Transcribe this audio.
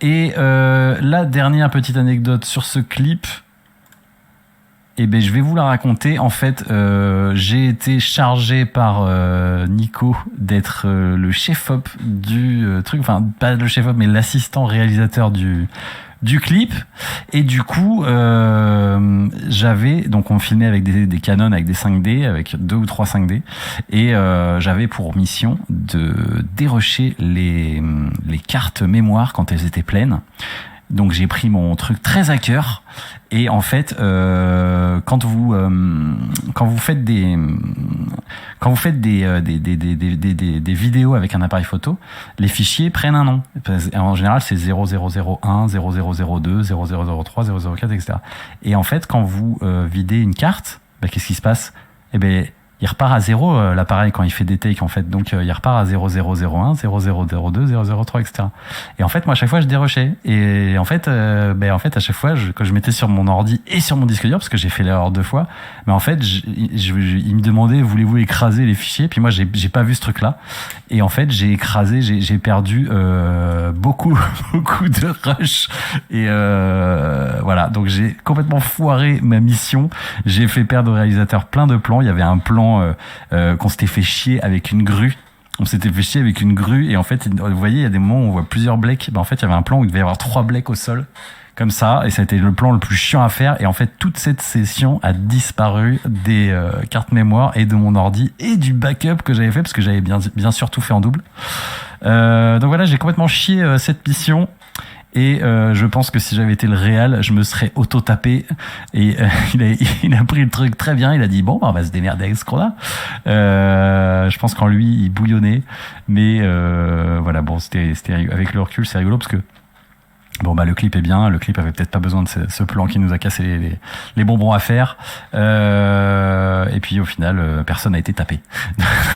Et la dernière petite anecdote sur ce clip, eh ben, je vais vous la raconter. En fait, j'ai été chargé par Nico d'être le chef-op du truc. Enfin, pas le chef-op, mais l'assistant réalisateur du clip. Et du coup, donc on filmait avec des Canon, avec des 5D, avec 2 ou 3 5D. Et j'avais pour mission de dérusher les cartes mémoire quand elles étaient pleines. Donc j'ai pris mon truc très à cœur et en fait quand vous faites des vidéos avec un appareil photo, les fichiers prennent un nom. En général c'est 0001, 0002, 0003, 004, etc. Et en fait quand vous videz une carte, qu'est-ce qui se passe? Eh ben il repart à 0 l'appareil quand il fait des takes en fait, donc il repart à 0001, 0002, 003, etc. Et en fait moi à chaque fois je dérushais et en fait à chaque fois quand je mettais sur mon ordi et sur mon disque dur, parce que j'ai fait l'erreur 2 fois, mais en fait il me demandait voulez-vous écraser les fichiers, puis moi j'ai pas vu ce truc là et en fait j'ai perdu beaucoup de rush et voilà, donc j'ai complètement foiré ma mission. J'ai fait perdre au réalisateur plein de plans. Il y avait un plan qu'on s'était fait chier avec une grue. Et en fait, vous voyez, il y a des moments où on voit plusieurs blecs. En fait, il y avait un plan où il devait y avoir 3 blecs au sol, comme ça, et ça a été le plan le plus chiant à faire. Et en fait, toute cette session a disparu des cartes mémoire et de mon ordi et du backup que j'avais fait, parce que j'avais bien sûr tout fait en double. Donc voilà, j'ai complètement chié cette mission. Et je pense que si j'avais été le réal, je me serais auto-tapé. Et il a pris le truc très bien. Il a dit bon, on va se démerder avec ce qu'on a. Je pense qu'en lui, il bouillonnait. Mais voilà, bon, c'était avec le recul, c'est rigolo parce que bon, le clip est bien. Le clip avait peut-être pas besoin de ce plan qui nous a cassé les bonbons à faire. Et puis au final, personne n'a été tapé.